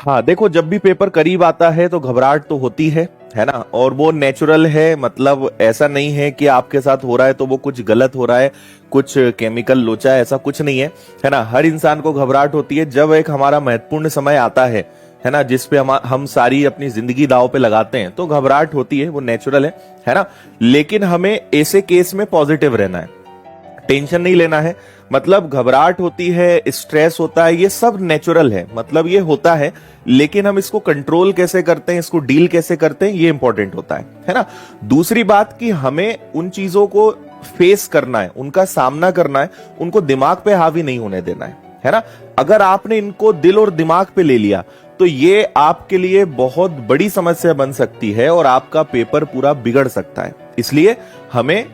हाँ देखो, जब भी पेपर करीब आता है तो घबराहट तो होती है ना। और वो नेचुरल है, मतलब ऐसा नहीं है कि आपके साथ हो रहा है तो वो कुछ गलत हो रहा है, कुछ केमिकल लोचा है, ऐसा कुछ नहीं है ना। हर इंसान को घबराहट होती है जब एक हमारा महत्वपूर्ण समय आता है ना, जिसपे हम सारी अपनी जिंदगी दांव पे लगाते हैं, तो घबराहट होती है, वो नेचुरल है ना। लेकिन हमें ऐसे केस में पॉजिटिव रहना है, टेंशन नहीं लेना है। मतलब घबराहट होती है, स्ट्रेस होता है, ये सब नेचुरल है, मतलब ये होता है। लेकिन हम इसको कंट्रोल कैसे करते हैं, इसको डील कैसे करते हैं, ये इंपॉर्टेंट होता है ना। दूसरी बात कि हमें उन चीजों को फेस करना है, उनका सामना करना है, उनको दिमाग पे हावी नहीं होने देना है ना। अगर आपने इनको दिल और दिमाग पे ले लिया तो ये आपके लिए बहुत बड़ी समस्या बन सकती है और आपका पेपर पूरा बिगड़ सकता है। इसलिए हमें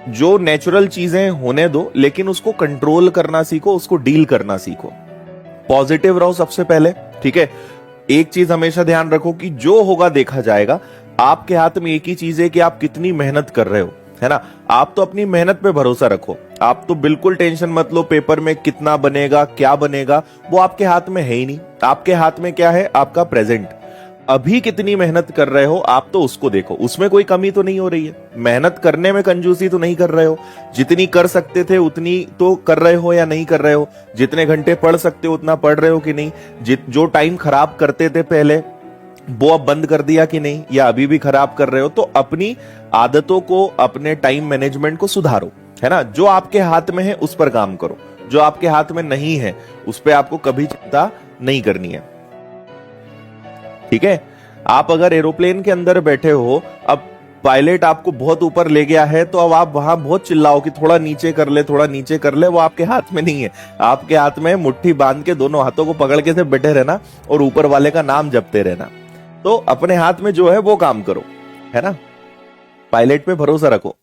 जो नेचुरल चीजें होने दो, लेकिन उसको कंट्रोल करना सीखो, उसको डील करना सीखो। पॉजिटिव रहो सबसे पहले, ठीक है। एक चीज हमेशा ध्यान रखो कि जो होगा देखा जाएगा। आपके हाथ में एक ही चीज है कि आप कितनी मेहनत कर रहे हो, है ना। आप तो अपनी मेहनत पे भरोसा रखो, आप तो बिल्कुल टेंशन मत लो पेपर में कितना बनेगा क्या बनेगा, वो आपके हाथ में है ही नहीं। आपके हाथ में क्या है, आपका प्रेजेंट। अभी कितनी मेहनत कर रहे हो आप तो उसको देखो, उसमें कोई कमी तो नहीं हो रही है। मेहनत करने में कंजूसी तो नहीं कर रहे हो, जितनी कर सकते थे उतनी तो कर रहे हो या नहीं कर रहे हो। जितने घंटे पढ़ सकते हो उतना पढ़ रहे हो कि नहीं। जो टाइम खराब करते थे पहले वो अब बंद कर दिया कि नहीं, या अभी भी खराब कर रहे हो। तो अपनी आदतों को, अपने टाइम मैनेजमेंट को सुधारो, है ना। जो आपके हाथ में है उस पर काम करो, जो आपके हाथ में नहीं है उस पर आपको कभी चिंता नहीं करनी है, ठीक है। आप अगर एरोप्लेन के अंदर बैठे हो, अब पायलट आपको बहुत ऊपर ले गया है, तो अब आप वहां बहुत चिल्लाओ कि थोड़ा नीचे कर ले, थोड़ा नीचे कर ले। वो आपके हाथ में नहीं है। आपके हाथ में मुट्ठी बांध के दोनों हाथों को पकड़ के से बैठे रहना और ऊपर वाले का नाम जपते रहना। तो अपने हाथ में जो है वो काम करो, है ना। पायलट पे भरोसा रखो।